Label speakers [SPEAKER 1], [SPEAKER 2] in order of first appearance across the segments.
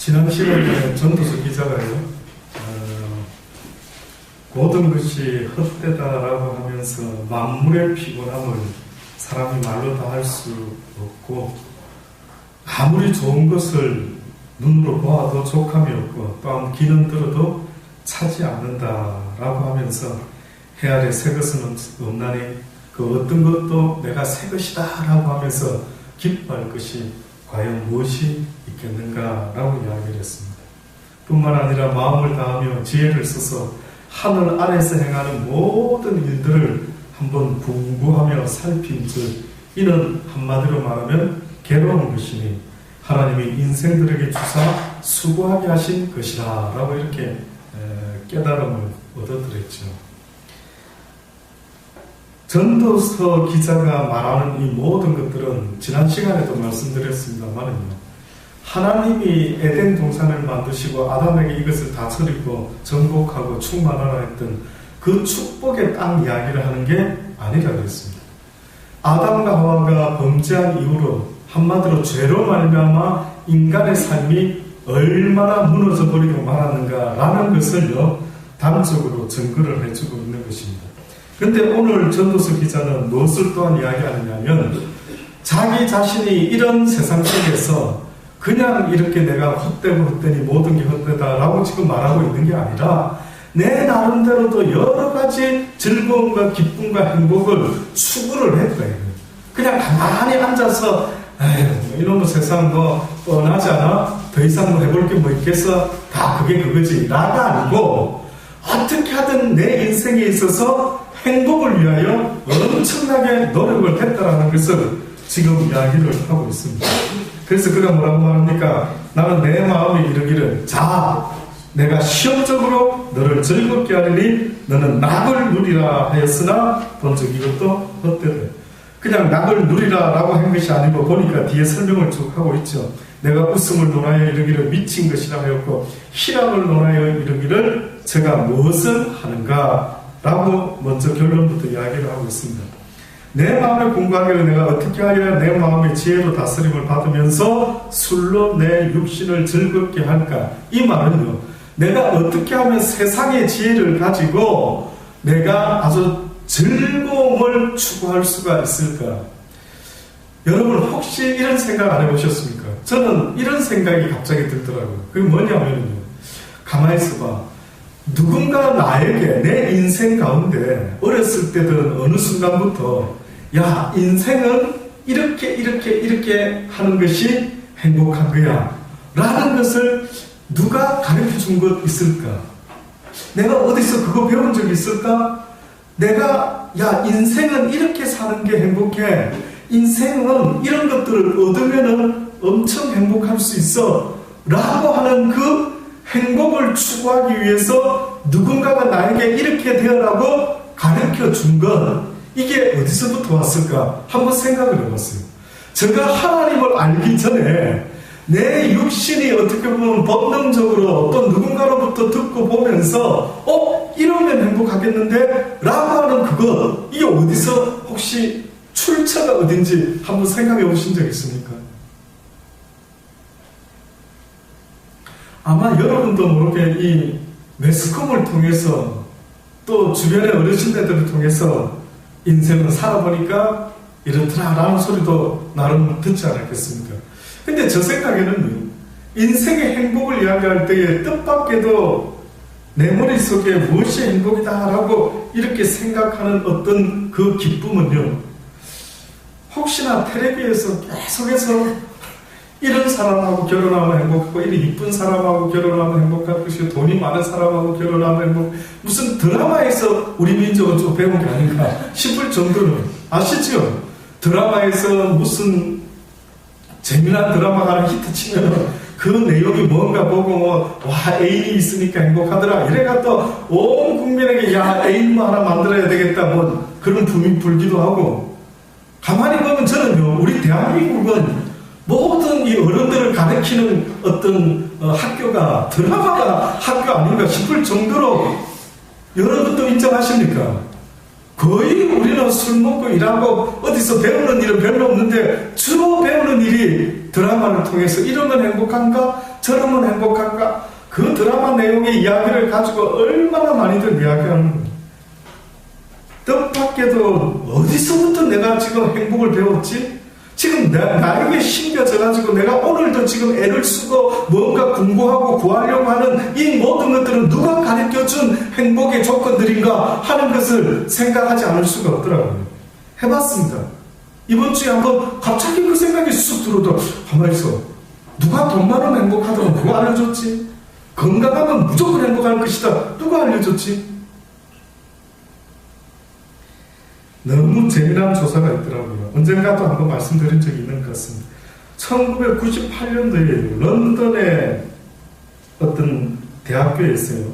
[SPEAKER 1] 지난 시간에 전도서 기자가요, 모든 것이 헛되다라고 하면서 만물의 피곤함을 사람이 말로 다 할 수 없고, 아무리 좋은 것을 눈으로 보아도 족함이 없고, 또한 귀는 들어도 차지 않는다라고 하면서 해 아래 새 것은 없나니 그 어떤 것도 내가 새 것이다라고 하면서 기뻐할 것이 과연 무엇이 있겠는가라고 이야기를 했습니다. 뿐만 아니라 마음을 다하며 지혜를 써서 하늘 아래에서 행하는 모든 일들을 한번 궁구하며 살핀즉 이는 한마디로 말하면 괴로운 것이니 하나님이 인생들에게 주사 수고하게 하신 것이다 라고 이렇게 깨달음을 얻어들었죠. 전도서 기자가 말하는 이 모든 것들은 지난 시간에도 말씀드렸습니다만은요, 하나님이 에덴 동산을 만드시고 아담에게 이것을 다스리고 정복하고 충만하라 했던 그 축복의 땅 이야기를 하는 게 아니라고 했습니다. 아담과 하와가 범죄한 이후로 한마디로 죄로 말미암아 인간의 삶이 얼마나 무너져 버리고 말았는가라는 것을요, 단적으로 증거를 해주고 있는 것입니다. 그런데 오늘 전도서 기자는 무엇을 또한 이야기하느냐면, 자기 자신이 이런 세상 속에서 그냥 이렇게 내가 헛되고 헛되니 모든 게 헛되다라고 지금 말하고 있는 게 아니라 내 나름대로도 여러 가지 즐거움과 기쁨과 행복을 추구를 했다. 그냥 가만히 앉아서 에휴, 이놈의 세상 뭐 뻔하지 않아? 더 이상 뭐 해볼 게 뭐 있겠어? 다 그게 그거지 라가 아니고 어떻게 하든 내 인생에 있어서 행복을 위하여 엄청나게 노력을 했다라는 것을 지금 이야기를 하고 있습니다. 그래서 그가 뭐라고 말합니까? 나는 내 마음이 이르기를 자, 내가 시험적으로 너를 즐겁게 하리니 너는 낙을 누리라 하였으나 본즉 이것도 헛되다. 그냥 낙을 누리라 라고 한 것이 아니고 보니까 뒤에 설명을 쭉 하고 있죠. 내가 웃음을 논하여 이르기를 미친 것이라 하였고 희락을 논하여 이르기를 제가 무엇을 하는가 라고 먼저 결론부터 이야기를 하고 있습니다. 내 마음을 공부하기를 내가 어떻게 하여야 내 마음의 지혜로 다스림을 받으면서 술로 내 육신을 즐겁게 할까? 이 말은요, 내가 어떻게 하면 세상의 지혜를 가지고 내가 아주 즐거움을 추구할 수가 있을까? 여러분 혹시 이런 생각 안 해보셨습니까? 저는 이런 생각이 갑자기 들더라고요. 그게 뭐냐면요, 가만히 있어봐. 누군가 나에게 내 인생 가운데 어렸을 때든 어느 순간부터 야, 인생은 이렇게 하는 것이 행복한 거야 라는 것을 누가 가르쳐 준 것 있을까? 내가 어디서 그거 배운 적 있을까? 내가 야, 인생은 이렇게 사는 게 행복해, 인생은 이런 것들을 얻으면은 엄청 행복할 수 있어 라고 하는 그 행복을 추구하기 위해서 누군가가 나에게 이렇게 되어라고 가르쳐 준 것, 이게 어디서부터 왔을까? 한번 생각을 해봤어요. 제가 하나님을 알기 전에 내 육신이 어떻게 보면 본능적으로 어떤 누군가로부터 듣고 보면서 이러면 행복하겠는데? 라고 하는 그거, 이게 어디서 혹시 출처가 어딘지 한번 생각해 보신 적 있습니까? 아마 여러분도 모르게 이 매스컴을 통해서 또 주변의 어르신들을 통해서 인생을 살아보니까 이렇더라라는 소리도 나름 듣지 않았겠습니까? 근데 저 생각에는 인생의 행복을 이야기할 때에 뜻밖에도 내 머릿속에 무엇이 행복이다라고 이렇게 생각하는 어떤 그 기쁨은요, 혹시나 텔레비에서 계속해서 이런 사람하고 결혼하면 행복하고 이런 이쁜 사람하고 결혼하면 행복할 것이고 돈이 많은 사람하고 결혼하면 행복, 무슨 드라마에서 우리 민족은 좀 배운 게 아닌가 싶을 정도로, 아시죠? 드라마에서 무슨 재미난 드라마가 하나 히트 치면 그 내용이 뭔가 보고 와, 애인이 있으니까 행복하더라 이래가 또 온 국민에게 야, 애인 뭐 하나 만들어야 되겠다 뭐 그런 붐이 불기도 하고, 가만히 보면 저는요, 우리 대한민국은 모든 이 어른들을 가르치는 어떤 학교가 드라마가 학교 아닌가 싶을 정도로, 여러분도 인정하십니까? 거의 우리는 술 먹고 일하고 어디서 배우는 일은 별로 없는데 주로 배우는 일이 드라마를 통해서 이러면 행복한가? 저러면 행복할까? 그 드라마 내용의 이야기를 가지고 얼마나 많이들 이야기하는 거예요. 뜻밖에도 어디서부터 내가 지금 행복을 배웠지? 지금 나에게 심겨져가지고 내가 오늘도 지금 애를 쓰고 뭔가 공부하고 구하려고 하는 이 모든 것들은 누가 가르쳐준 행복의 조건들인가 하는 것을 생각하지 않을 수가 없더라고요. 해봤습니다. 이번 주에 한번 갑자기 그 생각이 쑥 들어도 가만히 있어. 누가 돈 많으면 행복하다고 누가 알려줬지? 건강하면 무조건 행복할 것이다. 누가 알려줬지? 너무 재미난 조사가 있더라고요. 언젠가도 한번 말씀드린 적이 있는 것 같습니다. 1998년도에 런던의 어떤 대학교에 있어요.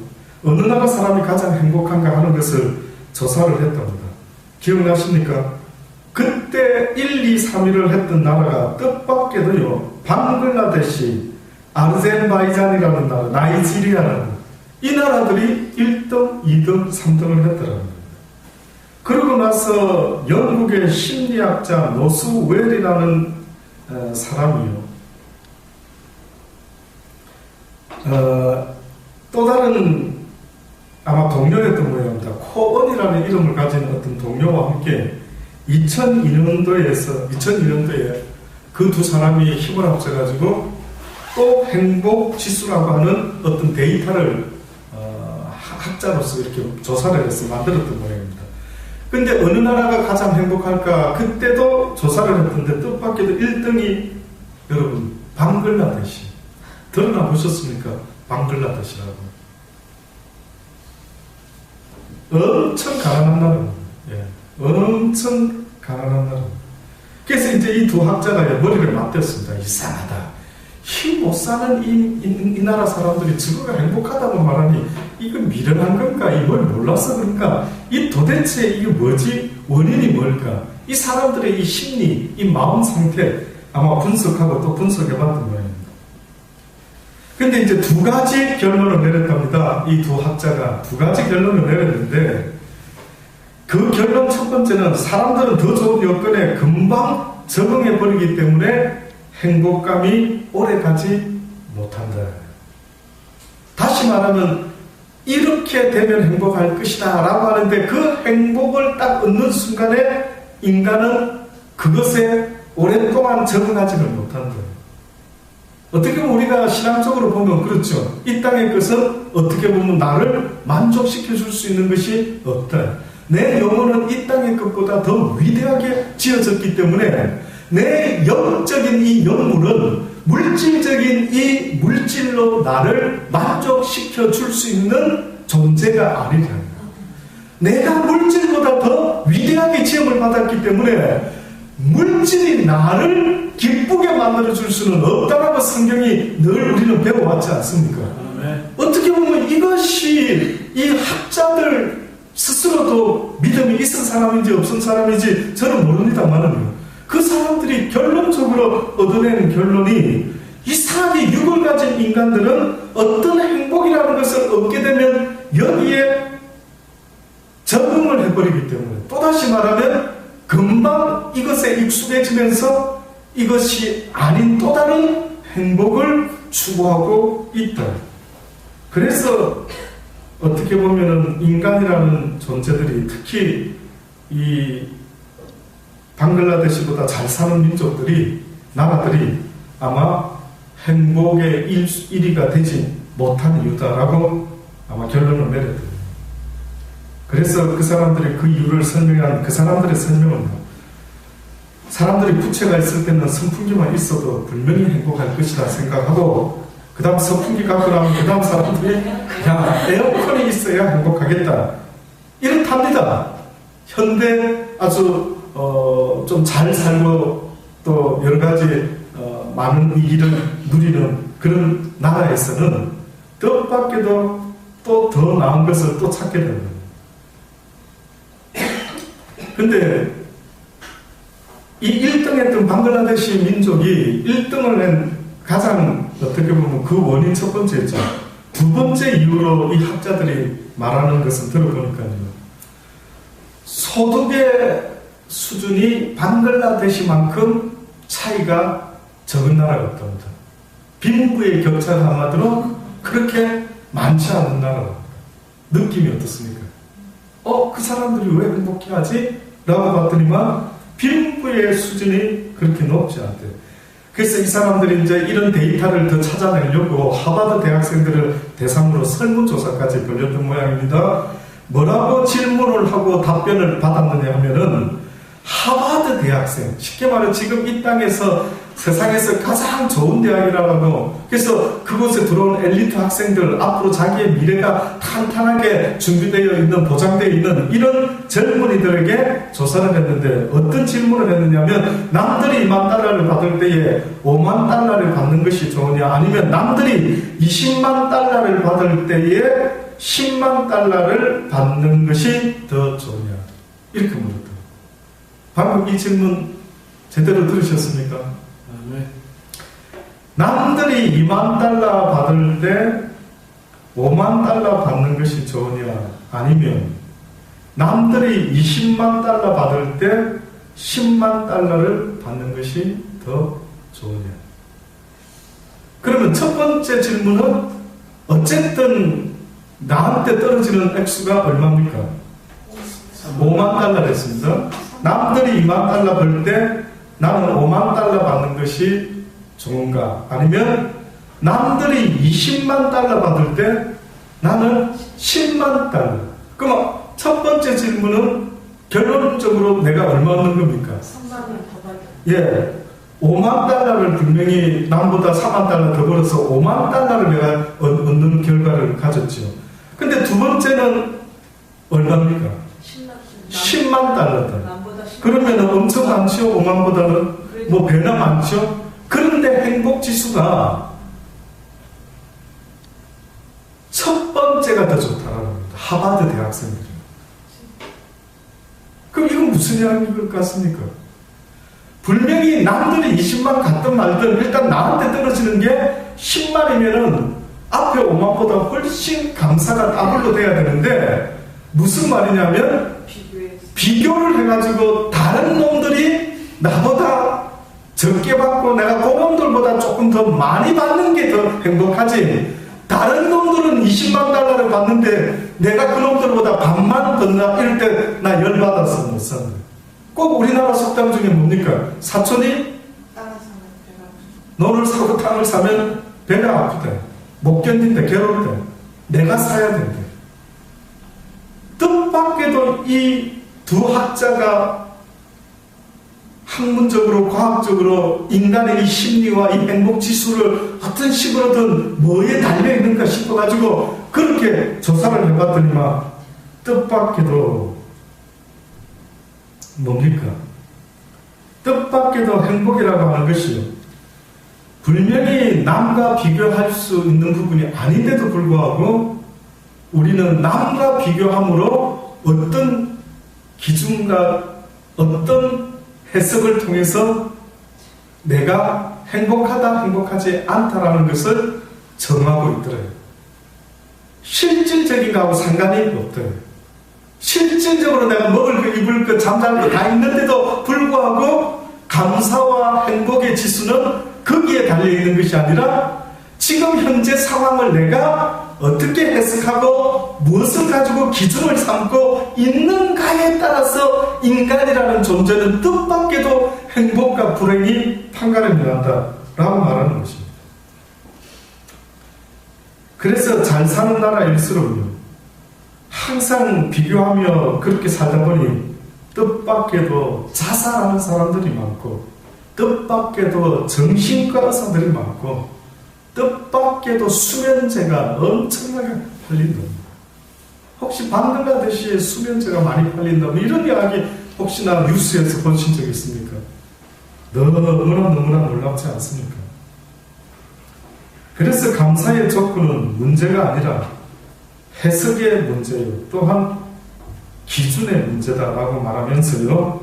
[SPEAKER 1] 어느 나라 사람이 가장 행복한가 하는 것을 조사를 했답니다. 기억나십니까? 그때 1, 2, 3위를 했던 나라가 뜻밖에도요, 방글라데시, 아르젠바이잔이라는 나라, 나이지리아라는 이 나라들이 1등, 2등, 3등을 했더라고요. 그러고 나서 영국의 심리학자 노스웰이라는 사람이요. 또 다른 아마 동료였던 모양입니다. 코언이라는 이름을 가진 어떤 동료와 함께 2002년도에 그 두 사람이 힘을 합쳐가지고 또 행복 지수라고 하는 어떤 데이터를 학자로서 이렇게 조사를 해서 만들었던 모양입니다. 근데 어느 나라가 가장 행복할까? 그때도 조사를 했는데 뜻밖에도 1등이 여러분 방글라데시. 들어나 보셨습니까? 방글라데시라고. 엄청 가난한 나라입니다. 예. 엄청 가난한 나라. 그래서 이제 이 두 학자가 머리를 맞댔습니다. 이상하다. 힘 못 사는 이 나라 사람들이 저거가 행복하다고 말하니 이건 미련한 건가? 이걸 몰라서 그런가? 이 도대체 이게 뭐지? 원인이 뭘까? 이 사람들의 이 심리, 이 마음 상태 아마 분석하고 또 분석해봤던 모양입니다. 근데 이제 두 가지 결론을 내렸답니다. 이 두 학자가 두 가지 결론을 내렸는데 그 결론 첫 번째는 사람들은 더 좋은 여건에 금방 적응해버리기 때문에 행복감이 오래가지 못한다. 다시 말하면 이렇게 되면 행복할 것이다 라고 하는데 그 행복을 딱 얻는 순간에 인간은 그것에 오랫동안 적응하지를 못한다. 어떻게 보면 우리가 신앙적으로 보면 그렇죠. 이 땅의 것은 어떻게 보면 나를 만족시켜 줄 수 있는 것이 없다. 내 영혼은 이 땅의 것보다 더 위대하게 지어졌기 때문에 내 영적인 이 영혼은 물질적인 이 물질로 나를 만족시켜 줄 수 있는 존재가 아니라 내가 물질보다 더 위대하게 지음을 받았기 때문에 물질이 나를 기쁘게 만들어 줄 수는 없다라고 성경이 늘 우리는 배워왔지 않습니까? 어떻게 보면 이것이 이 학자들 스스로도 믿음이 있은 사람인지 없은 사람인지 저는 모릅니다만은 그 사람들이 결론적으로 얻어내는 결론이 이상하게 육을 가진 인간들은 어떤 행복이라는 것을 얻게 되면 여기에 적응을 해버리기 때문에 또다시 말하면 금방 이것에 익숙해지면서 이것이 아닌 또 다른 행복을 추구하고 있다. 그래서 어떻게 보면은 인간이라는 존재들이 특히 이 방글라데시보다 잘 사는 민족들이 나라들이 아마 행복의 1위가 되지 못한 이유다라고 아마 결론을 내렸거든요. 그래서 그 사람들이 그 이유를 설명한 그 사람들의 설명은 사람들이 부채가 있을 때는 선풍기만 있어도 분명히 행복할 것이다 생각하고 그 다음 선풍기 갖고 나면 그 다음 사람들이 야 에어컨이 있어야 행복하겠다 이렇답니다. 현대 아주 좀 잘 살고 또 여러 가지 많은 이익을 누리는 그런 나라에서는 뜻밖에도 또 더 나은 것을 또 찾게 됩니다. 근데 이 1등 했던 방글라데시 민족이 1등을 낸 가장 어떻게 보면 그 원인 첫 번째죠. 두 번째 이유로 이 학자들이 말하는 것을 들어보니까요. 소득의 수준이 방글라데시만큼 차이가 적은 나라가 없답니다. 빈부의 격차가 한마디로 그렇게 많지 않은 나라. 느낌이 어떻습니까? 그 사람들이 왜 행복해하지? 라고 봤더니만 빈부의 수준이 그렇게 높지 않대. 그래서 이 사람들이 이제 이런 데이터를 더 찾아내려고 하버드 대학생들을 대상으로 설문조사까지 벌였던 모양입니다. 뭐라고 질문을 하고 답변을 받았느냐 하면은 하버드 대학생, 쉽게 말해 지금 이 땅에서 세상에서 가장 좋은 대학이라고, 그래서 그곳에 들어온 엘리트 학생들, 앞으로 자기의 미래가 탄탄하게 준비되어 있는, 보장되어 있는 이런 젊은이들에게 조사를 했는데 어떤 질문을 했느냐면, 남들이 2만 달러를 받을 때에 5만 달러를 받는 것이 좋으냐, 아니면 남들이 20만 달러를 받을 때에 10만 달러를 받는 것이 더 좋으냐, 이렇게 물었다. 방금 이 질문 제대로 들으셨습니까?
[SPEAKER 2] 네.
[SPEAKER 1] 남들이 2만 달러 받을 때 5만 달러 받는 것이 좋으냐, 아니면 남들이 20만 달러 받을 때 10만 달러를 받는 것이 더 좋으냐. 그러면 첫 번째 질문은 어쨌든 나한테 떨어지는 액수가 얼마입니까? 5만 달러였습니다. 남들이 2만 달러 벌 때 나는 5만 달러 받는 것이 좋은가? 아니면 남들이 20만 달러 받을 때 나는 10만 달러. 그럼 첫 번째 질문은 결론적으로 내가 얼마 얻는 겁니까?
[SPEAKER 3] 3만원 더 받아요.
[SPEAKER 1] 예. 5만 달러를 분명히 남보다 4만 달러 더 벌어서 5만 달러를 내가 얻는 결과를 가졌죠. 근데 두 번째는 얼마입니까? 10만 달러다. 그러면 엄청 많죠? 5만보다는 뭐 배나 많죠? 그런데 행복지수가 첫 번째가 더 좋다라는 겁니다. 하버드 대학생들은. 그럼 이건 무슨 이야기인 것 같습니까? 분명히 남들이 20만 갔든 말든 일단 나한테 떨어지는 게 10만이면은 앞에 5만보다 훨씬 감사가 더블로 돼야 되는데, 무슨 말이냐면 비교를 해가지고 다른 놈들이 나보다 적게 받고 내가 그 놈들보다 조금 더 많이 받는 게 더 행복하지, 다른 놈들은 20만 달러를 받는데 내가 그 놈들보다 반만 받나, 이럴 때 나 열받아서 못 산다. 꼭 우리나라 속담 중에 뭡니까? 사촌이 너를 사고 탕을 사면 배가 아프다, 못 견딘다, 괴롭다, 내가 사야 된다. 뜻밖에도 이 두 학자가 학문적으로 과학적으로 인간의 이 심리와 이 행복지수를 어떤 식으로든 뭐에 달려있는가 싶어가지고 그렇게 조사를 해봤더니만 뜻밖에도 뭡니까? 뜻밖에도 행복이라고 하는 것이 분명히 남과 비교할 수 있는 부분이 아닌데도 불구하고 우리는 남과 비교함으로 어떤 기준과 어떤 해석을 통해서 내가 행복하다, 행복하지 않다라는 것을 정하고 있더래요. 실질적인 거하고 상관이 없더래요. 실질적으로 내가 먹을 거, 입을 거, 잠잘 거 다 있는데도 불구하고 감사와 행복의 지수는 거기에 달려있는 것이 아니라 지금 현재 상황을 내가 어떻게 해석하고 무엇을 가지고 기준을 삼고 있는가에 따라서 인간이라는 존재는 뜻밖에도 행복과 불행이 판가름이 난다라고 말하는 것입니다. 그래서 잘 사는 나라일수록요, 항상 비교하며 그렇게 살다 보니 뜻밖에도 자살하는 사람들이 많고, 뜻밖에도 정신과 의사들이 많고, 뜻밖에도 수면제가 엄청나게 팔린답니다. 혹시 방글라데시에 수면제가 많이 팔린다면 이런 이야기 혹시나 뉴스에서 보신 적 있습니까? 너무나 놀랍지 않습니까? 그래서 감사의 조건은 문제가 아니라 해석의 문제요, 또한 기준의 문제다라고 말하면서요,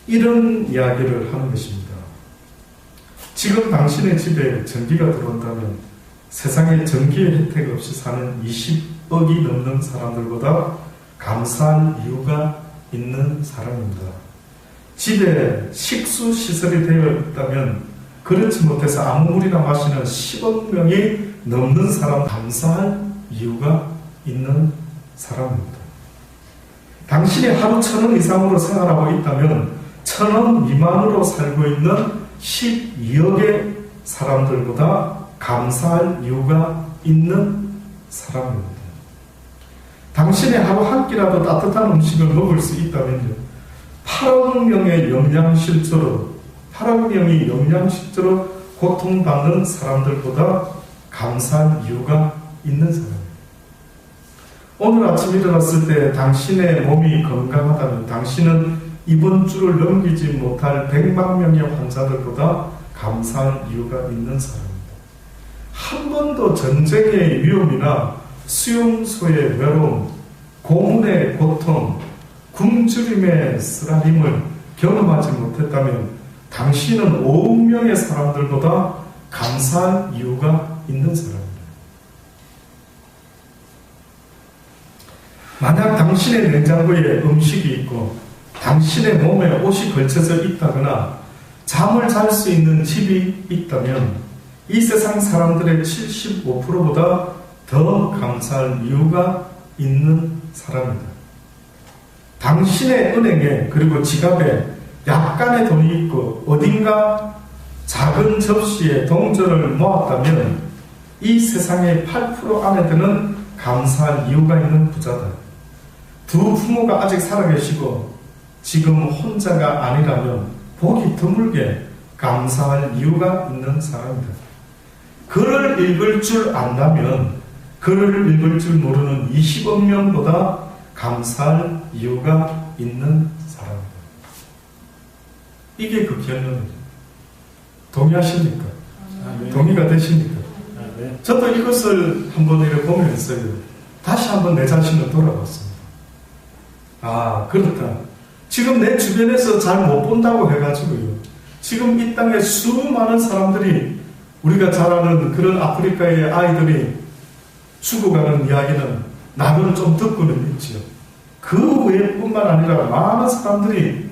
[SPEAKER 1] 이런 이야기를 하는 것입니다. 지금 당신의 집에 전기가 들어온다면 세상에 전기의 혜택 없이 사는 20억이 넘는 사람들보다 감사한 이유가 있는 사람입니다. 집에 식수 시설이 되어 있다면 그 그렇지 못해서 아무 물이나 마시는 10억 명이 넘는 사람, 감사할 이유가 있는 사람입니다. 당신이 하루 1,000원 이상으로 생활하고 있다면 1,000원 미만으로 살고 있는 12억의 사람들보다 감사할 이유가 있는 사람입니다. 당신이 하루 한 끼라도 따뜻한 음식을 먹을 수 있다면요, 8억 명의 영양실조로 8억 명이 영양실조로 고통받는 사람들보다 감사할 이유가 있는 사람입니다. 오늘 아침 일어났을 때 당신의 몸이 건강하다면 당신은 이번 주를 넘기지 못할 100만 명의 환자들보다 감사할 이유가 있는 사람입니다. 한 번도 전쟁의 위험이나 수용소의 외로움, 고문의 고통, 굶주림의 쓰라림을 경험하지 못했다면 당신은 5억 명의 사람들보다 감사할 이유가 있는 사람입니다. 만약 당신의 냉장고에 음식이 있고 당신의 몸에 옷이 걸쳐져 있다거나 잠을 잘 수 있는 집이 있다면 이 세상 사람들의 75%보다 더 감사할 이유가 있는 사람입니다. 당신의 은행에 그리고 지갑에 약간의 돈이 있고 어딘가 작은 접시에 동전을 모았다면 이 세상의 8% 안에 드는 감사할 이유가 있는 부자다. 두 부모가 아직 살아계시고 지금 혼자가 아니라면 보기 드물게 감사할 이유가 있는 사람입니다. 글을 읽을 줄 안다면 글을 읽을 줄 모르는 20억 명보다 감사할 이유가 있는 사람입니다. 이게 그 결론입니다. 동의하십니까? 네. 동의가 되십니까? 네. 저도 이것을 한번 이렇게 보면서요, 다시 한번 내 자신을 돌아봤습니다. 아, 그렇다. 지금 내 주변에서 잘 못 본다고 해가지고요, 지금 이 땅에 수많은 사람들이, 우리가 잘 아는 그런 아프리카의 아이들이 죽어가는 이야기는 나는 좀 듣고는 있지요. 그 외뿐만 아니라 많은 사람들이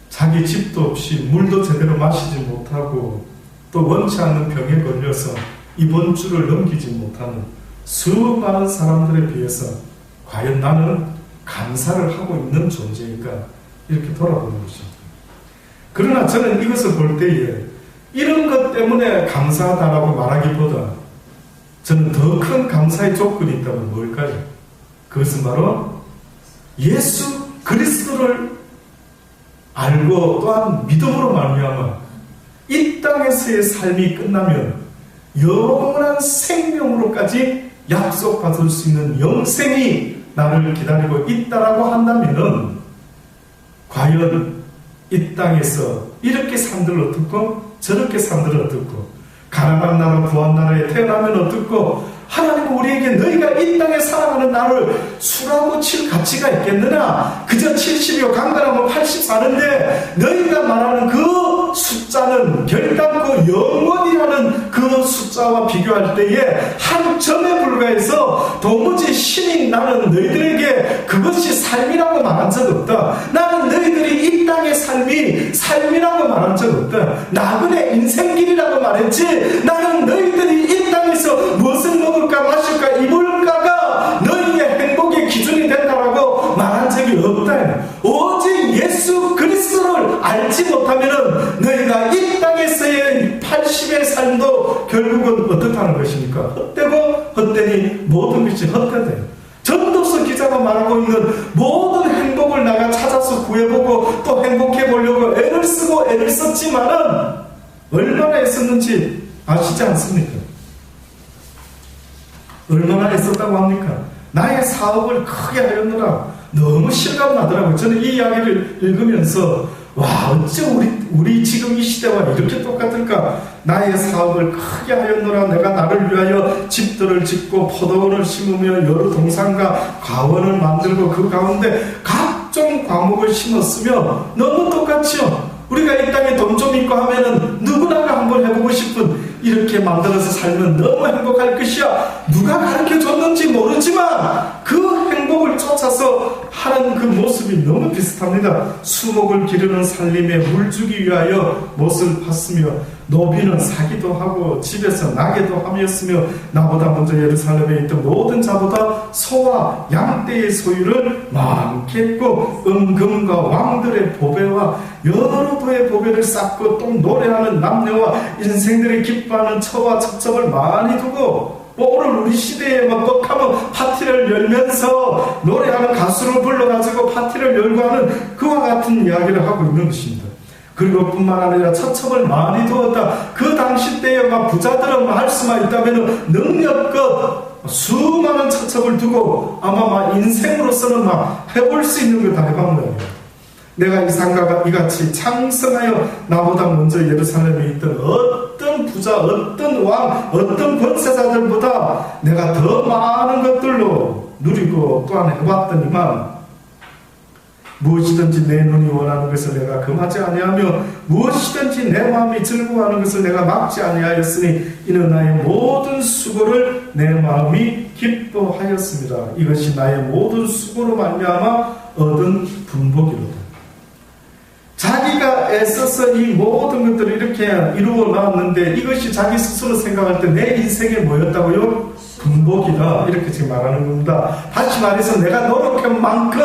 [SPEAKER 1] 자기 집도 없이 물도 제대로 마시지 못하고 또 원치 않는 병에 걸려서 이번 주를 넘기지 못하는 수많은 사람들에 비해서 과연 나는 감사를 하고 있는 존재인가, 이렇게 돌아보는 것입니다. 그러나 저는 이것을 볼 때에 이런 것 때문에 감사하다라고 말하기보다 저는 더 큰 감사의 조건이 있다면 뭘까요? 그것은 바로 예수 그리스도를 알고 또한 믿음으로 말미암아 이 땅에서의 삶이 끝나면 영원한 생명으로까지 약속받을 수 있는 영생이 나를 기다리고 있다라고 한다면 과연 이 땅에서 이렇게 산들 어떻고 저렇게 산들 어떻고 가난한 나라 부한 나라에 태어나면 어떻고 하나님은 우리에게 너희가 이 땅에 살아가는 나를 수라고 칠 가치가 있겠느냐? 그저 70이요 강건하면 80 사는데 너희가 말하는 그 숫자는 결단코 영원이라는 그 숫자와 비교할 때에 한 점에 불과해서 도무지 신이 나는 너희들에게 그것이 삶이라고 말한 적 없다. 나는 너희들이 이 땅의 삶이 삶이라고 말한 적 없다. 나그네 인생길이라고 말했지, 나는 너희들이 이 땅에서 무엇을 먹을까 마실까 입을까가 너희의 행복의 기준이 된다라고 말한 적이 없다. 오직 예수 그리스도를 알지 못하면 너희가 이 땅에서의 80의 삶도 결국은 어떻다는 것입니까? 헛되고 헛되니 모든 것이 헛되다. 전도서 기자가 말하고 있는 모든 행복을 내가 찾아서 구해보고 또 행복해보려고 애를 쓰고 애를 썼지만은 얼마나 애썼는지 아시지 않습니까? 얼마나 애썼다고 합니까? 나의 사업을 크게 하였느라 너무 실감나더라고요. 저는 이 이야기를 읽으면서 와, 어째 우리 지금 이 시대와 이렇게 똑같을까? 나의 사업을 크게 하였노라. 내가 나를 위하여 집들을 짓고 포도원을 심으며 여러 동산과 과원을 만들고 그 가운데 각종 과목을 심었으며 너무 똑같지요. 우리가 이 땅에 돈 좀 있고 하면은 누구나가 한번 해보고 싶은, 이렇게 만들어서 살면 너무 행복할 것이야. 누가 가르쳐 줬는지 모르지만 그 행복을 쫓아서 하는 그 모습이 너무 비슷합니다. 수목을 기르는 살림에 물 주기 위하여 못을 팠으며 노비는 사기도 하고 집에서 나게도 함이었으며 나보다 먼저 예루살렘에 있던 모든 자보다 소와 양떼의 소유를 많게 했고 은금과 왕들의 보배와 여러 부의 보배를 쌓고 또 노래하는 남녀와 인생들이 기뻐하는 처와 첩첩을 많이 두고 오늘 우리 시대에 막 떡하면 파티를 열면서 노래하는 가수를 불러가지고 파티를 열고 하는 그와 같은 이야기를 하고 있는 것입니다. 그리고 뿐만 아니라 첩첩을 많이 두었다. 그 당시 때에 막 부자들은 할 수만 있다면 능력껏 수많은 첩첩을 두고 아마 막 인생으로서는 막 해볼 수 있는 걸 다 해본 거예요. 내가 이상가가 이같이 창성하여 나보다 먼저 예루살렘에 있던 어떤 부자, 어떤 왕, 어떤 권세자들보다 내가 더 많은 것들로 누리고 또한 해봤더니만 무엇이든지 내 눈이 원하는 것을 내가 금하지 아니하며 무엇이든지 내 마음이 즐거워하는 것을 내가 막지 아니하였으니 이는 나의 모든 수고를 내 마음이 기뻐하였습니다. 이것이 나의 모든 수고로 말미암아 얻은 분복이로다. 자기가 애써서 이 모든 것들을 이렇게 이루어 나왔는데 이것이 자기 스스로 생각할 때 내 인생에 뭐였다고요? 분복이다. 이렇게 지금 말하는 겁니다. 다시 말해서 내가 노력한 만큼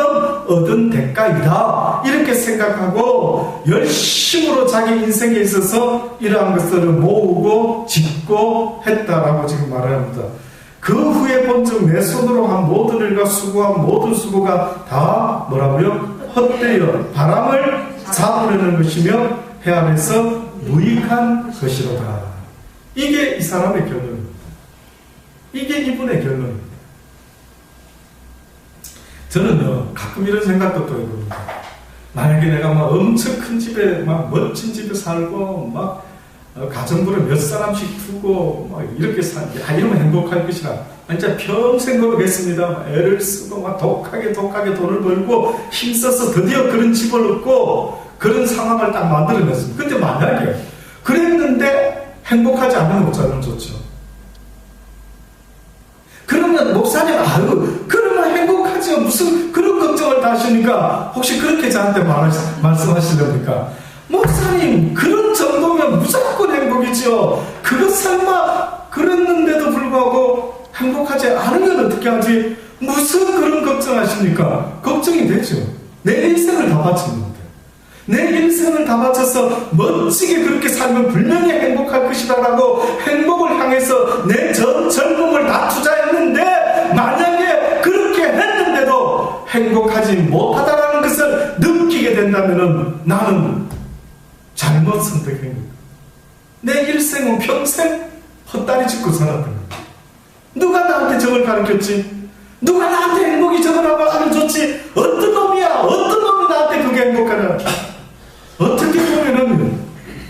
[SPEAKER 1] 얻은 대가이다. 이렇게 생각하고 열심으로 자기 인생에 있어서 이러한 것들을 모으고 짓고 했다라고 지금 말합니다. 그 후에 본즉 내 손으로 한 모든 일과 수고한 모든 수고가 다 뭐라고요? 헛되어 바람을 잡으려는 것이며 해안에서 무익한 것이로다. 이게 이 사람의 결론입니다. 이게 이분의 결론입니다. 저는요 가끔 이런 생각도 또 해봅니다. 만약에 내가 막 엄청 큰 집에 막 멋진 집에 살고 막 가정부를 몇 사람씩 두고 막 이렇게 이러면 행복할 것이라 진짜 평생 노력했습니다. 애를 쓰고 막 독하게 돈을 벌고 힘써서 드디어 그런 집을 얻고 그런 상황을 딱 만들어냈습니다. 근데 만약에 그랬는데 행복하지 않은 목사님은 좋죠. 그러면 목사님 그러면 행복하죠. 무슨 그런 걱정을 다 하시니까 혹시 그렇게 저한테 말씀하시렵니까? 목사님 그런 정도면 무조건 행복이죠. 그것 설마 그랬는데도 불구하고 행복하지 않으면 어떻게 하지? 무슨 그런 걱정하십니까? 걱정이 되죠. 내 인생을 다 바쳤는데 내 인생을 다 바쳐서 멋지게 그렇게 살면 분명히 행복할 것이다라고 행복을 향해서 내 전 젊음을 다 투자했는데 만약에 그렇게 했는데도 행복하지 못하다라는 것을 느끼게 된다면 나는 잘못 선택한 거예요. 내 일생은 평생 헛다리 짚고 살았던 거예요. 누가 나한테 저걸 가르쳤지? 누가 나한테 행복이 저거라고 알려줬지? 어떤 놈이야? 어떤 놈이 나한테 그게 행복하냐? 어떻게 보면은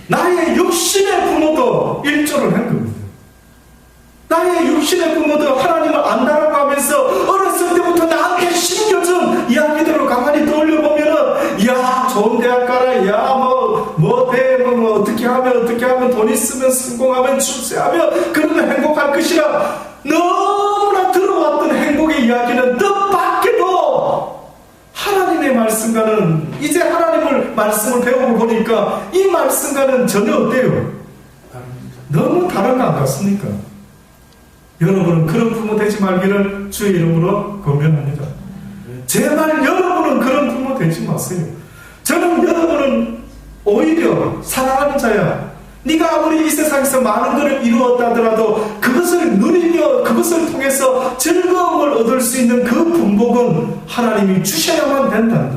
[SPEAKER 1] 나의 육신의 부모도 일조를 한 겁니다. 나의 육신의 부모도 하나님을 안다라고 하면서 어렸을 때부터 나한테 심겨준 이야기들을 가만히 떠올려보면은 야 좋은 대학 가라 야 어떻게 하면 돈 있으면 성공하면 출세하면 그러면 행복할 것이라 너무나 들어왔던 행복의 이야기는 뜻밖에도 하나님의 말씀과는 이제 하나님을 말씀을 배우고 보니까 이 말씀과는 전혀 어때요? 너무 다른 거 안 같습니까? 여러분은 그런 부모 되지 말기를 주의 이름으로 권면합니다. 제발 여러분은 그런 부모 되지 마세요. 저는 여러분은 오히려 사랑하는 자야. 네가 아무리 이 세상에서 많은 것을 이루었다 하더라도 그것을 누리며 그것을 통해서 즐거움을 얻을 수 있는 그 분복은 하나님이 주셔야만 된단다.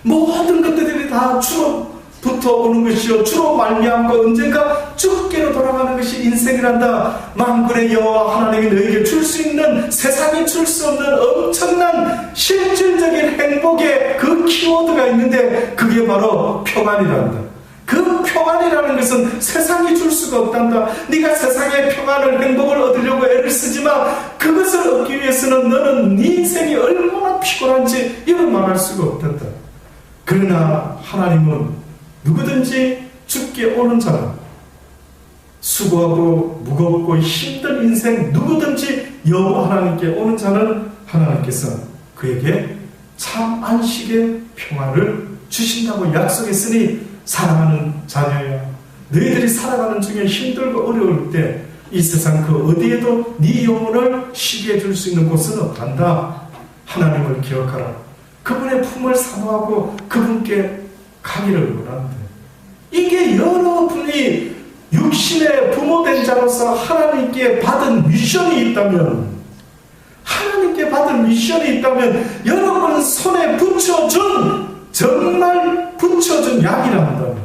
[SPEAKER 1] 모든 것들이 다 주로부터 오는 것이요 주로 말미암고 언젠가 죽게로 돌아가는 것이 인생이란다. 만군의 여호와 하나님이 너에게 줄 수 있는 세상이 줄 수 없는 엄청난 실질적인 행복의 그 키워드가 있는데 그게 바로 평안이란다. 그 평안이라는 것은 세상이 줄 수가 없단다. 네가 세상의 평안을 행복을 얻으려고 애를 쓰지만 그것을 얻기 위해서는 너는 네 인생이 얼마나 피곤한지 이런 말할 수가 없단다. 그러나 하나님은 누구든지 죽게 오는 자는 수고하고 무겁고 힘든 인생 누구든지 여호와 하나님께 오는 자는 하나님께서 그에게 참 안식의 평화를 주신다고 약속했으니 사랑하는 자녀야, 너희들이 살아가는 중에 힘들고 어려울 때 이 세상 그 어디에도 네 영혼을 쉬게 해줄 수 있는 곳은 없단다. 하나님을 기억하라. 그분의 품을 사모하고 그분께 가기를 원한다. 이게 여러분이 육신의 부모된 자로서 하나님께 받은 미션이 있다면, 하나님께 받은 미션이 있다면 여러분 손에 붙여준, 정말 붙여준 약이란다.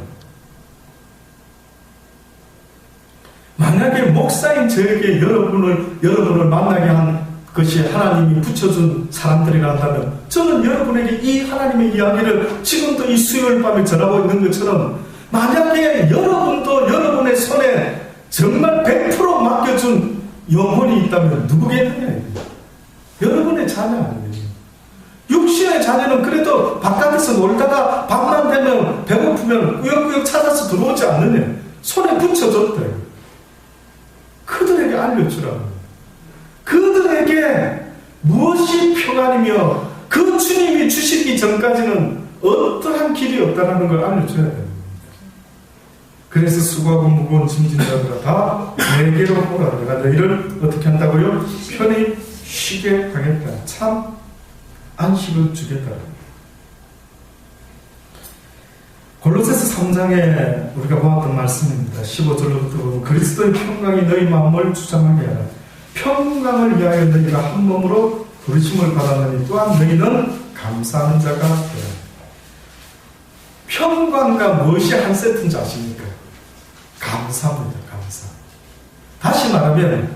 [SPEAKER 1] 만약에 목사인 저에게 여러분을 만나게 한 것이 하나님이 붙여준 사람들이란다면, 저는 여러분에게 이 하나님의 이야기를 지금도 이 수요일 밤에 전하고 있는 것처럼, 만약에 여러분도 여러분의 손에 정말 100% 맡겨준 영혼이 있다면 누구겠느냐? 여러분의 자녀 아니에요. 육신의 자녀는 그래도 바깥에서 놀다가 밤만 되면 배고프면 꾸역꾸역 찾아서 들어오지 않느냐? 손에 붙여줬대. 그들에게 알려주라고. 그들에게 무엇이 평안이며 그 주님이 주시기 전까지는 어떠한 길이 없다는 걸 알려줘야 됩니다. 그래서 수고하고 무거운 짐진 자들아 다 내게로 오라. 내가 너희를 어떻게 한다고요? 편히 쉬게 하겠다. 참 안식을 주겠다. 골로새서 3장에 우리가 보았던 말씀입니다. 15절로부터 보면 그리스도의 평강이 너희 마음을 주장하게 하라. 평강을 위하여 너희가 한 몸으로 부르심을 받았느니 또한 너희는 감사하는 자가 되라. 평강과 무엇이 한 세트인지 아십니까? 감사입니다. 감사. 다시 말하면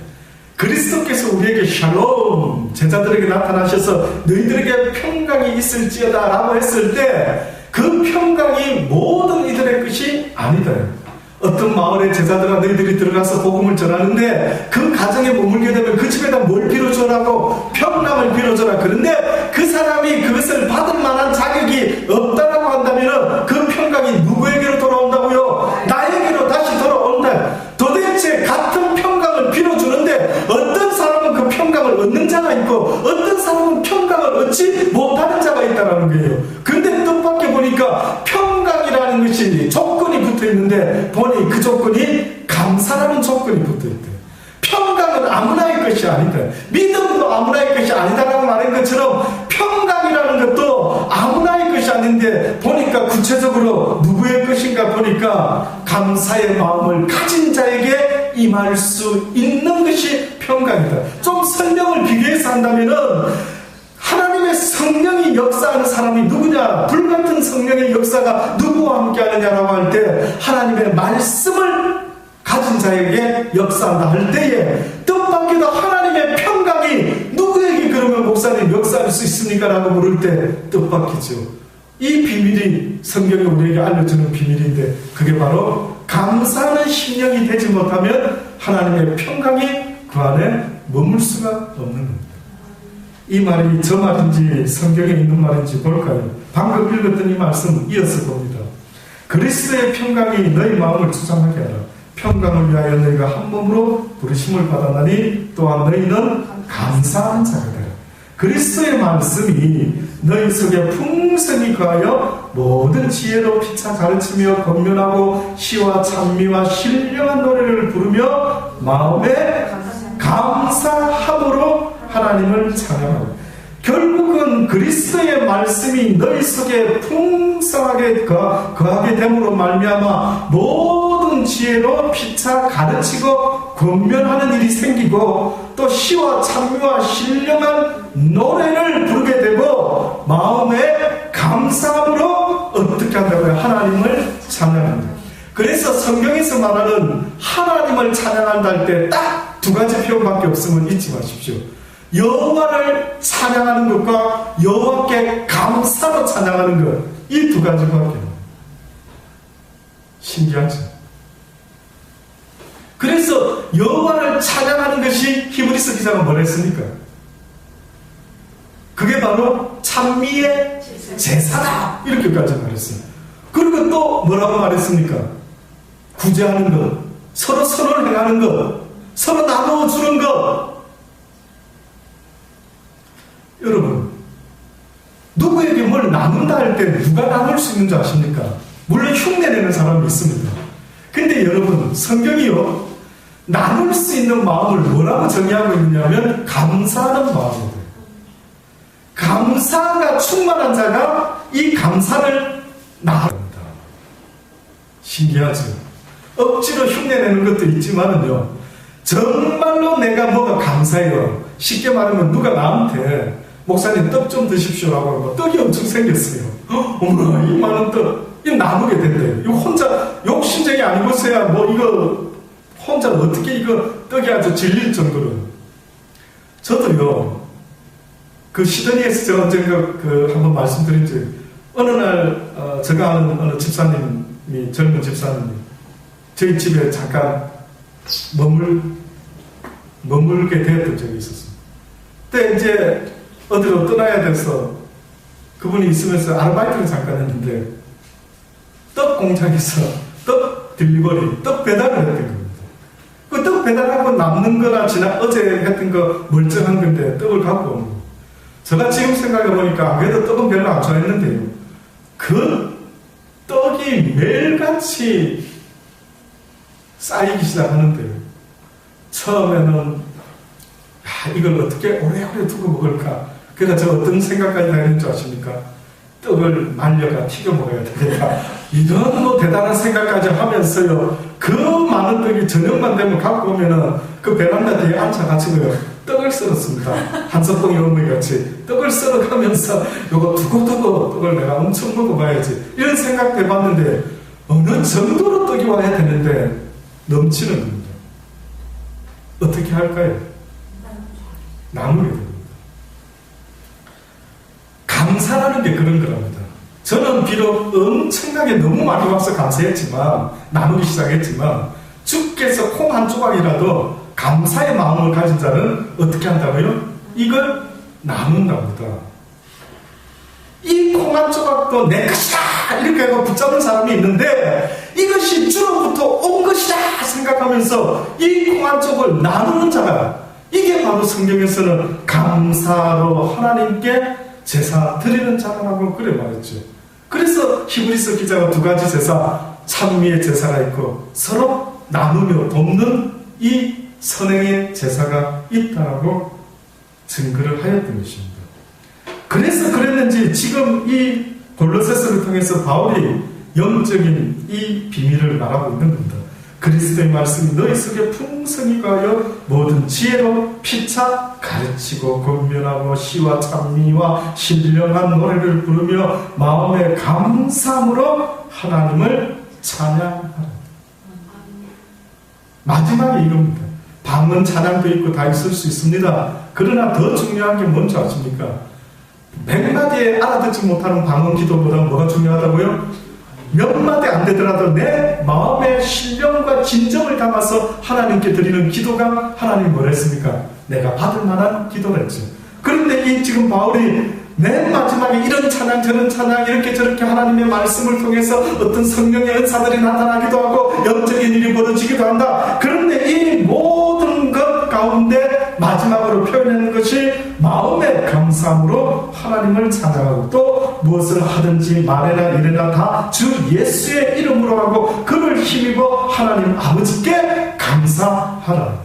[SPEAKER 1] 그리스도께서 우리에게 샬롬, 제자들에게 나타나셔서 너희들에게 평강이 있을지어다 라고 했을 때 그 평강이 모든 이들의 것이 아니다. 어떤 마을의 제자들아 너희들이 들어가서 복음을 전하는데 그 가정에 머물게 되면 그 집에다 뭘 빌어주라고? 평강을 빌어줘라. 그런데 그 사람이 그것을 받을 만한 자격이 없다라고 한다면 그 평강이 누구에게로 돌아온다고요? 나에게로 다시 돌아온다. 도대체 같은 평강을 빌어주는데 어떤 사람은 그 평강을 얻는 자가 있고 어떤 사람은 평강을 얻지 못하는 자가 있다는 거예요. 그런데 뜻밖의 보니까 평강이라는 것이 조건이 붙어있는데 보니 그 조건이 감사라는 조건이 붙어있대요. 평강은 아무나의 것이 아니다. 믿음도 아무나의 것이 아니다라고 말한 것처럼 평강이라는 것도 아무나의 것이 아닌데 보니까 구체적으로 누구의 것인가 보니까 감사의 마음을 가진 자에게 임할 수 있는 것이 평강이다. 좀 설명을 비교해서 한다면은 하나님의 성령이 역사하는 사람이 누구냐? 불같은 성령의 역사가 누구와 함께 하느냐라고 할 때 하나님의 말씀을 가진 자에게 역사한다 할 때에 뜻밖에도 하나님의 평강이 누구에게 그러면 목사님 역사할 수 있습니까? 라고 물을 때 뜻밖이죠. 이 비밀이 성경이 우리에게 알려주는 비밀인데 그게 바로 감사하는 심령이 되지 못하면 하나님의 평강이 그 안에 머물 수가 없는 겁니다. 이 말이 저 말인지 성경에 있는 말인지 볼까요? 방금 읽었던 이 말씀 이어서 봅니다. 그리스도의 평강이 너희 마음을 주장하게 하라. 평강을 위하여 너희가 한 몸으로 부르심을 받았나니 또한 너희는 감사하는 자가 되라. 그리스도의 말씀이 너희 속에 풍성히 거하여 모든 지혜로 피차 가르치며 권면하고 시와 찬미와 신령한 노래를 부르며 마음에 감사함으로 하나님을 찬양하고, 결국은 그리스도의 말씀이 너희 속에 풍성하게 거하게 됨으로 말미암아 모든 지혜로 피차 가르치고 권면하는 일이 생기고 또 시와 찬미와 신령한 노래를 부르게 되고 마음에 감사함으로 어떻게 한다고요? 하나님을 찬양한다. 그래서 성경에서 말하는 하나님을 찬양한다 할 때 딱 두 가지 표현밖에 없음을 잊지 마십시오. 여호와를 찬양하는 것과 여호와께 감사로 찬양하는 것, 이 두 가지밖에. 신기하죠? 그래서 여호와를 찬양하는 것이 히브리서 기자가 뭐라 했습니까? 그게 바로 찬미의 제사다, 이렇게까지 말했어요. 그리고 또 뭐라고 말했습니까? 구제하는 것, 서로 선을 행하는 것, 서로 나눠주는 것. 여러분, 누구의 누구에게 뭘 나눈다 할 때 누가 나눌 수 있는 줄 아십니까? 물론 흉내내는 사람이 있습니다. 근데 여러분, 성경이요, 나눌 수 있는 마음을 뭐라고 정의하고 있느냐면 감사하는 마음입니다. 감사가 충만한 자가 이 감사를 나눕니다. 신기하죠? 억지로 흉내내는 것도 있지만은요, 정말로 내가 뭐가 감사해요. 쉽게 말하면 누가 나한테 목사님 떡 좀 드십시오라고 하면 떡이 엄청 생겼어요. 어머나, 이 많은 떡, 이거 나누게 된대요. 이거 혼자 욕심쟁이 아니고서야 뭐 이거 혼자 어떻게 이거 떡이 아주 질릴 정도로. 저도요, 그 시드니에서 제가 언젠가 한번 말씀드린 적, 어느 날 제가 아는 어느 집사님이, 젊은 집사님이 저희 집에 잠깐 머물게 되었던 적이 있었습니다. 그때 이제 어디로 떠나야 돼서 그분이 있으면서 아르바이트를 잠깐 했는데 떡 공장에서 떡 딜리버리, 떡 배달을 했던 겁니다. 그 떡 배달하고 남는 거나 어제 했던 거 멀쩡한 건데 떡을 갖고 오는 거. 제가 지금 생각해보니까 그래도 떡은 별로 안 좋아했는데요. 그 떡이 매일같이 쌓이기 시작하는데요. 처음에는 이걸 어떻게 오래오래 두고 먹을까? 그래서 저 어떤 생각까지 나는 줄 아십니까? 떡을 말려가 튀겨 먹어야 되겠다. 이런 뭐 대단한 생각까지 하면서요. 그 많은 떡이 저녁만 되면 갖고 오면은 그 베란다 뒤에 앉아가지고요. 떡을 썰었습니다. 한석봉이 어머니같이 떡을 썰어가면서 요거 두고두고 떡을 내가 엄청 먹어봐야지. 이런 생각도 해봤는데 어느 정도로 떡이 와야 되는데 넘치는 겁니다. 어떻게 할까요? 나누게 됩니다. 감사라는 게 그런 거랍니다. 저는 비록 엄청나게 너무 많이 와서 감사했지만, 나누기 시작했지만, 주께서 콩 한 조각이라도 감사의 마음을 가진 자는 어떻게 한다고요? 이걸 나눈답니다. 이 콩 한 조각도 내 것이다! 이렇게 하고 붙잡는 사람이 있는데, 이것이 주로부터 온 것이다! 생각하면서 이 콩 한 쪽을 나누는 자가, 이게 바로 성경에서는 감사로 하나님께 제사 드리는 자라고 그래 말했죠. 그래서 히브리서 기자가 두 가지 제사, 찬미의 제사가 있고 서로 나누며 돕는 이 선행의 제사가 있다라고 증거를 하였던 것입니다. 그래서 그랬는지 지금 이 골로새서를 통해서 바울이 영적인 이 비밀을 말하고 있는 겁니다. 그리스도의 말씀이 너희 속에 풍성히 가하여 모든 지혜로 피차 가르치고 권면하고 시와 찬미와 신령한 노래를 부르며 마음의 감사함으로 하나님을 찬양하라. 마지막에 이겁니다. 방언 찬양도 있고 다 있을 수 있습니다. 그러나 더 중요한 게 뭔지 아십니까? 100마디에 알아듣지 못하는 방언 기도보다 뭐가 중요하다고요? 몇 마디 안 되더라도 내 마음의 신령과 진정을 담아서 하나님께 드리는 기도가 하나님이 뭘 했습니까? 내가 받을 만한 기도를 했죠. 그런데 이 지금 바울이 맨 마지막에 이런 찬양 저런 찬양 이렇게 저렇게 하나님의 말씀을 통해서 어떤 성령의 은사들이 나타나기도 하고 영적인 일이 벌어지기도 한다. 그런데 이 모든 것 가운데 마지막으로 표현하는 것이 마음의 감사함으로 하나님을 찬양하고 또 무엇을 하든지 말해나 이래나 다 주 예수의 이름으로 하고 그를 힘입어 하나님 아버지께 감사하라.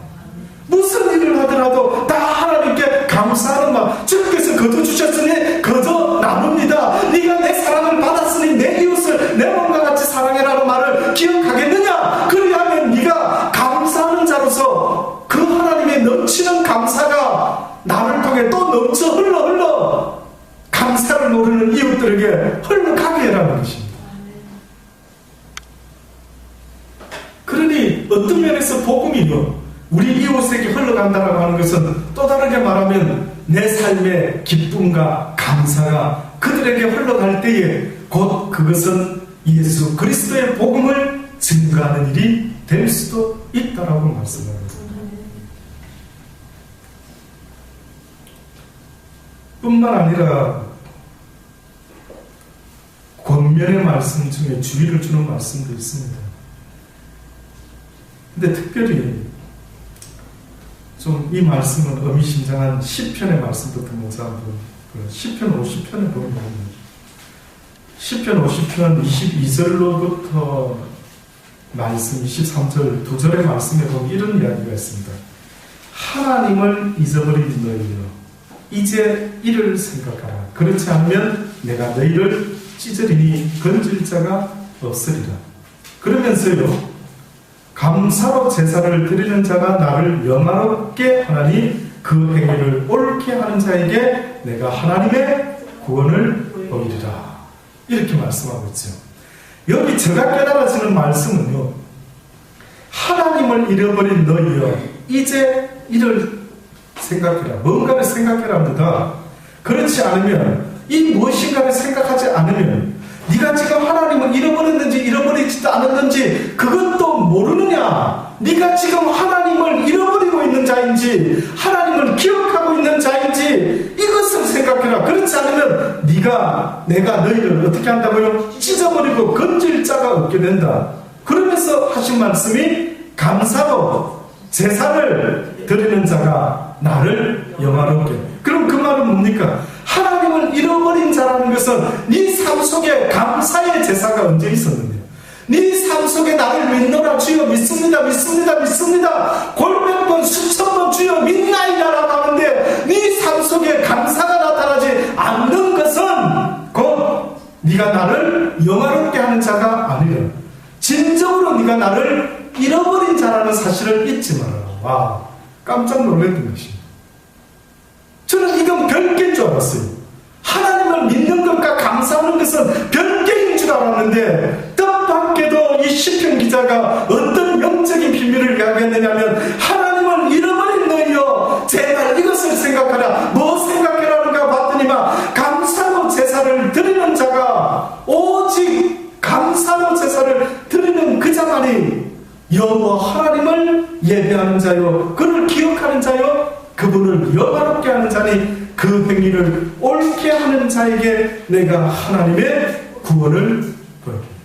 [SPEAKER 1] 무슨 일을 하더라도 다 하나님께 감사하는 마음. 주께서 거저 주셨으니 거저 나눕니다. 네가 내 사랑을 받았으니 내 이웃을 내 몸과 같이 사랑해라는 말을 기억하겠느냐? 그리하면 네가 감사하는 자로서 그 하나님의 넘치는 감사가 나를 통해 또 넘쳐 흘러 감사를 모르는 이웃들에게 흘러가게 해라는 것입니다. 그러니 어떤 면에서 복음이요 우리 이웃에게 흘러간다라고 하는 것은 또 다르게 말하면 내 삶의 기쁨과 감사가 그들에게 흘러갈 때에 곧 그것은 예수 그리스도의 복음을 증거하는 일이 될 수도 있다라고 말씀합니다. 뿐만 아니라 권면의 말씀 중에 주의를 주는 말씀도 있습니다. 근데 특별히 좀 이 말씀은 의미심장한 시편의 말씀부터 먼저 한번 시편 50편에 보면 시편 50편 22절로부터 말씀 23절 두 절의 말씀에 보면 이런 이야기가 있습니다. 하나님을 잊어버린 너희여 이제 이를 생각하라. 그렇지 않으면 내가 너희를 찢으리니 건질 자가 없으리라. 그러면서요, 감사로 제사를 드리는 자가 나를 영화롭게 하나니 그 행위를 옳게 하는 자에게 내가 하나님의 구원을 보이리라. 이렇게 말씀하고 있죠. 여기 제가 깨달아지는 말씀은요, 하나님을 잃어버린 너희여 이제 이를 생각해라. 뭔가를 생각해라 합니다. 그렇지 않으면, 이 무엇인가를 생각하지 않으면 네가 지금 하나님을 잃어버렸는지 잃어버리지도 않았는지 그것도 모르느냐? 네가 지금 하나님을 잃어버리고 있는 자인지 하나님을 기억하고 있는 자인지 이것을 생각해라. 그렇지 않으면 내가 너희를 어떻게 한다고요? 찢어버리고 건질 자가 없게 된다. 그러면서 하신 말씀이 감사로 제사를 드리는 자가 나를 영화롭게. 그럼 그 말은 뭡니까? 하나님을 잃어버린 자라는 것은 네 삶 속에 감사의 제사가 언제 있었느냐? 네 삶 속에 나를 믿노라 주여 믿습니다 믿습니다 믿습니다 골몇 번 수천 번 주여 믿나이다라고 하는데 네 삶 속에 감사가 나타나지 않는 것은 곧 네가 나를 영화롭게 하는 자가 아니라 진정으로 네가 나를 잃어버린 자라는 사실을 잊지 말아라. 와, 깜짝 놀랐던 것입니다. 저는 이건 별개인 줄 알았어요. 하나님을 믿는 것과 감사하는 것은 별개인 줄 알았는데 뜻밖에도 이 시편 기자가 어떤 영적인 비밀을 이야기했느냐면 하나님을 잃어버린 너희여 제발 이것을 생각하라. 뭐 생각해라는가 봤더니만 감사로 제사를 드리는 자가 오직 감사로 제사를 드리는 그 자만이 여호와 하나님을 예배하는 자요 그를 기억하는 자요 그분을 영화롭게 하는 자니 그 행위를 옳게 하는 자에게 내가 하나님의 구원을 보여줍니다.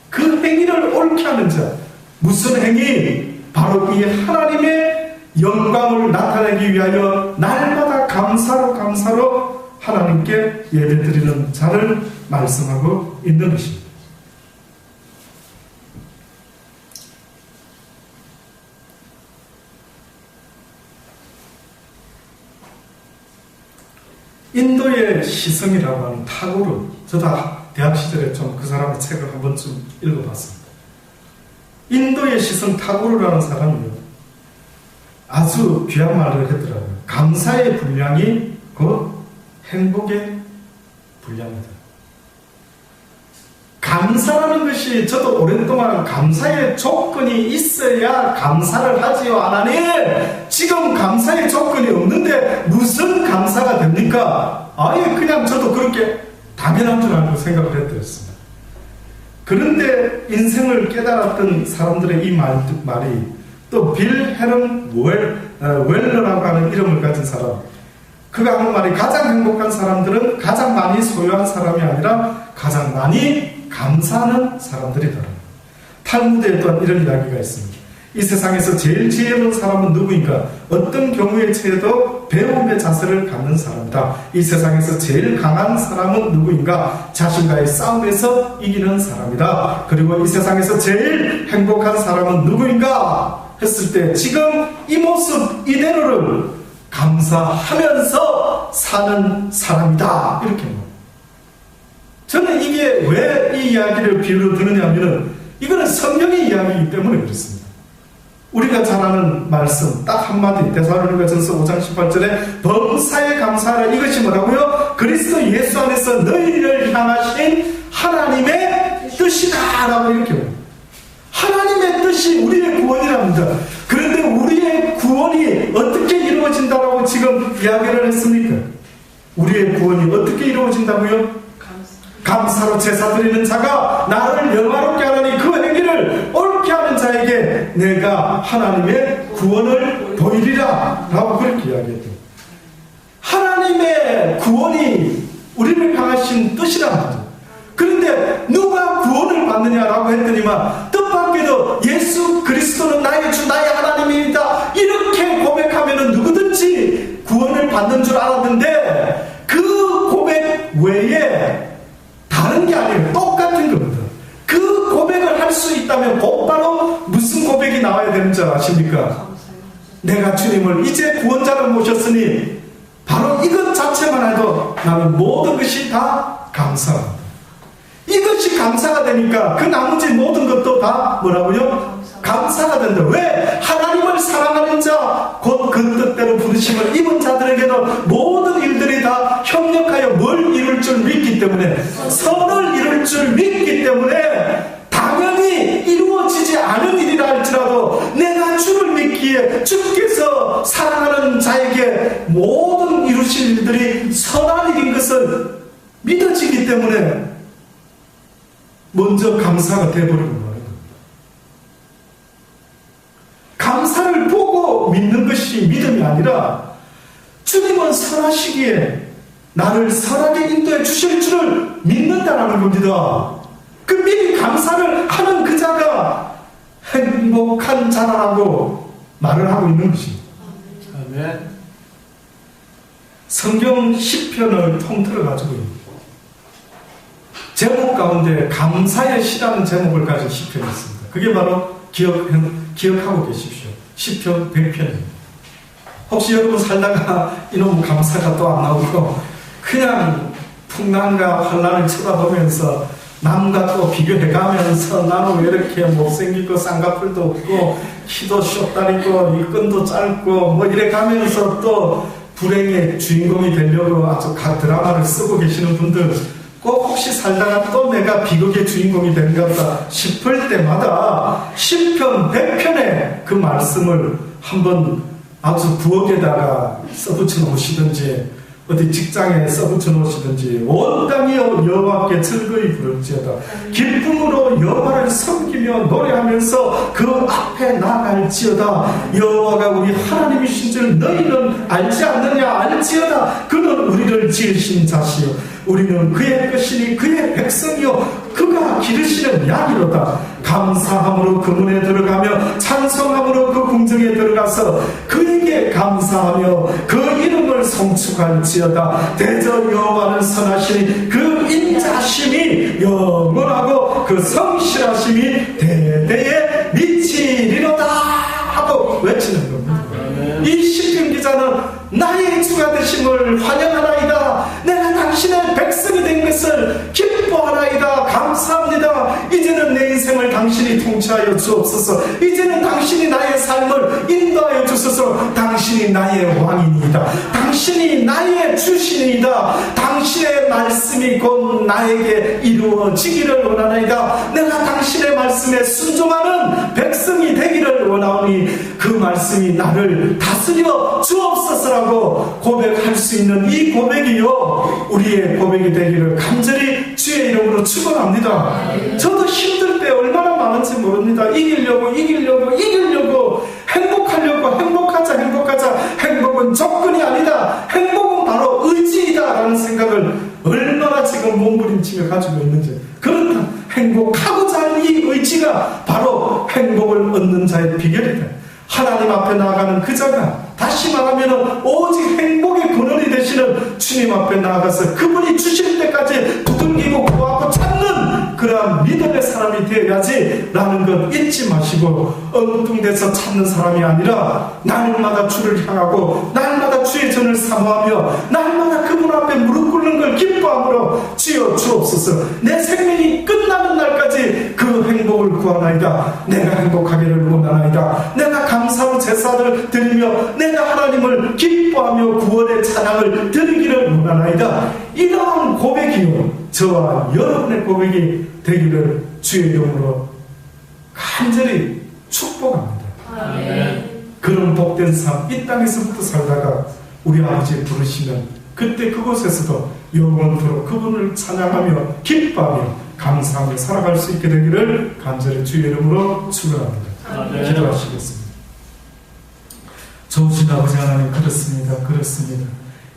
[SPEAKER 1] 그 행위를 옳게 하는 자 무슨 행위? 바로 이 하나님의 영광을 나타내기 위하여 날마다 감사로 하나님께 예배드리는 자를 말씀하고 있는 것입니다. 인도의 시성이라고 하는 타고르, 저도 대학 시절에 좀 그 사람의 책을 한 번쯤 읽어봤습니다. 인도의 시성 타고르라는 사람이요, 아주 귀한 말을 했더라고요. 감사의 분량이 곧 행복의 분량이다. 감사라는 것이 저도 오랫동안 감사의 조건이 있어야 감사를 하지요 안 하니 지금 감사의 조건이 없는데 무슨 감사가 됩니까? 아예 그냥 저도 그렇게 당연한 줄 알고 생각을 했더랬습니다. 그런데 인생을 깨달았던 사람들의 이 말이 또 빌 헤런 웰러라고 하는 이름을 가진 사람, 그가 하는 말이 가장 행복한 사람들은 가장 많이 소유한 사람이 아니라 가장 많이 감사하는 사람들이다. 탈무드에 또한 이런 이야기가 있습니다. 이 세상에서 제일 지혜로운 사람은 누구인가? 어떤 경우에 처해도 배움의 자세를 갖는 사람이다. 이 세상에서 제일 강한 사람은 누구인가? 자신과의 싸움에서 이기는 사람이다. 그리고 이 세상에서 제일 행복한 사람은 누구인가? 했을 때 지금 이 모습 이대로를 감사하면서 사는 사람이다. 이렇게 말합니다. 저는 이게 왜 이 이야기를 비유로 드느냐 하면 이거는 성경의 이야기이기 때문에 그렇습니다. 우리가 잘 아는 말씀 딱 한마디 데살로니가전서 5장 18절에 범사에 감사하라. 이것이 뭐라고요? 그리스도 예수 안에서 너희를 향하신 하나님의 뜻이다 라고 이렇게 말합니다. 하나님의 뜻이 우리의 구원이랍니다. 그런데 우리의 구원이 어떻게 이루어진다라고 지금 이야기를 했습니까? 우리의 구원이 어떻게 이루어진다고요? 감사로 제사 드리는 자가 나를 영화롭게 하라니 그 행위를 옳게 하는 자에게 내가 하나님의 구원을 보이리라 라고 그렇게 이야기했죠. 하나님의 구원이 우리를 향하신 뜻이랍니다. 그런데 누가 구원을 받느냐라고 했더니만 뜻밖에도 예수 그리스도는 나의 주 나의 하나님입니다 이렇게 고백하면 누구든지 구원을 받는 줄 알았는데 그 고백 외에 다른 게 아니에요. 할 수 있다면 곧바로 무슨 고백이 나와야 되는 줄 아십니까? 내가 주님을 이제 구원자로 모셨으니 바로 이것 자체만 해도 나는 모든 것이 다 감사합니다. 이것이 감사가 되니까 그 나머지 모든 것도 다 뭐라고요? 감사가 된다. 왜? 하나님을 사랑하는 자, 곧 그 뜻대로 부르심을 입은 자들에게는 모든 일들이 다 협력하여 뭘 이룰 줄 믿기 때문에, 선을 이룰 줄 믿기 때문에 당연히 이루어지지 않은 일이라 할지라도 내가 주를 믿기에 주께서 사랑하는 자에게 모든 이루실 일들이 선한 일인 것을 믿어지기 때문에 먼저 감사가 되어버리는 거예요. 감사를 보고 믿는 것이 믿음이 아니라 주님은 선하시기에 나를 선하게 인도해 주실 줄을 믿는다라는 겁니다. 그 미리 감사를 하는 그 자가 행복한 자라고 말을 하고 있는 것입니다. 아멘. 성경 시편을 통틀어 가지고 제목 가운데 감사의 시라는 제목을 가진 시편이 있습니다. 그게 바로 기억하고 계십시오. 시편 100편입니다. 혹시 여러분 살다가 이놈 감사가 또 안 나오고 그냥 풍랑과 환란을 쳐다보면서 남과 또 비교해가면서 나는 왜 이렇게 못생기고 쌍꺼풀도 없고 키도 숏다리고 이 끈도 짧고 뭐 이래 가면서 또 불행의 주인공이 되려고 아주 각 드라마를 쓰고 계시는 분들, 꼭 혹시 살다가 또 내가 비극의 주인공이 되는가 보다 싶을 때마다 시편 100편의 그 말씀을 한번 아주 부엌에다가 써붙여 놓으시든지 어디 직장에 써붙여 놓으시든지 온 땅이 여호와께 즐거이 부를지어다. 기쁨으로 여호와를 섬기며 노래하면서 그 앞에 나아갈지어다. 여호와가 우리 하나님이신 줄 너희는 알지 않느냐? 알지어다. 그는 우리를 지으신 자시요 우리는 그의 것이니 그의 백성이요 그가 기르시는 양이로다. 감사함으로 그 문에 들어가며 찬송함으로 그 궁정에 들어가서 그에게 감사하며 그 이름을 송축할지어다. 대저 여호와는 선하시니 그 인자심이 영원하고 그 성실하심이 대대에 미치리로다 하고 외치는 겁니다. 이 시편 기자는 나의 주가 되심을 환영하나이다. 내가 당신의 백성이 된 것을 기뻐하나이다. 감사합니다. 이제는 내 인생을 당신이 통치하여 주옵소서. 이제는 당신이 나의 삶을 인도하여 주소서. 당신이 나의 왕이니이다. 당신이 나의 주신이다. 당신의 말씀이 곧 나에게 이루어지기를 원하나이다. 내가 당신의 말씀에 순종하는 백성이 되기를 원하오니 그 말씀이 나를 다스려 주옵소서라고 고백할 수 있는 이 고백이요 우리의 고백이 되기를 간절히 주의 이름으로 축원합니다. 저도 힘들 때 얼마나 많은지 모릅니다. 이기려고 행복하자. 행복은 조건이 아니다. 행복은 바로 의지이다 라는 생각을 얼마나 지금 몸부림치며 가지고 있는지. 그렇다. 행복하고자 하는 이 의지가 바로 행복을 얻는 자의 비결이다. 하나님 앞에 나아가는 그 자가, 다시 말하면 오직 행복의 근원이 되시는 주님 앞에 나아가서 그분이 주실 때까지 두들기고 구하고 찾는 그러한 믿음의 사람이 되어야지 라는 것 잊지 마시고, 엉뚱돼서 찾는 사람이 아니라 날마다 주를 향하고 날마다 주의 전을 사모하며 날마다 그분 앞에 무릎 꿇는 걸 기뻐함으로 주여 주옵소서. 내 생명이 끝나는 날까지 그 행복을 구하나이다. 내가 행복하기를 원하나이다. 내가 감사로 제사를 드리며 내가 하나님을 기뻐하며 구원의 찬양을 드리기를 원하나이다. 이러한 고백이요 저와 여러분의 고백이 되기를 주의 이름으로 간절히 축복합니다. 아멘. 그런 복된 삶, 이 땅에서부터 살다가 우리 아버지 부르시면 그때 그곳에서도 영원토록 그분을 찬양하며 기뻐하며 감사하며 살아갈 수 있게 되기를 간절히 주의 이름으로 축원합니다. 기도하시겠습니다. 좋으신 아버지 하나님, 그렇습니다.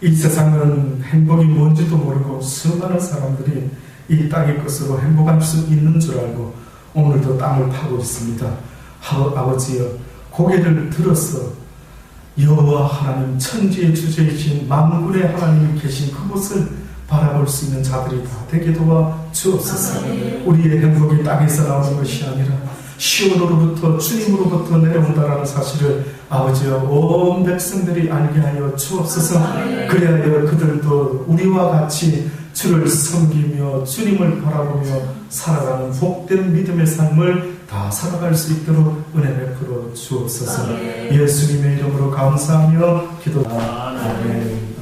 [SPEAKER 1] 이 세상은 행복이 뭔지도 모르고 수많은 사람들이 이 땅의 것으로 행복할 수 있는 줄 알고 오늘도 땅을 파고 있습니다. 아버지여, 고개를 들어서 여호와 하나님, 천지의 주제이신 만군의 하나님이 계신 그곳을 바라볼 수 있는 자들이 다 되게 도와 주옵소서. 우리의 행복이 땅에서 나오는 것이 아니라 시온으로부터 주님으로부터 내려온다라는 사실을 아버지여 온 백성들이 알게 하여 주옵소서. 그리하여 그들도 우리와 같이 주를 섬기며 주님을 바라보며 살아가는 복된 믿음의 삶을 다 살아갈 수 있도록 은혜 베풀어 주옵소서. 예수님의 이름으로 감사하며 기도합니다. 아멘.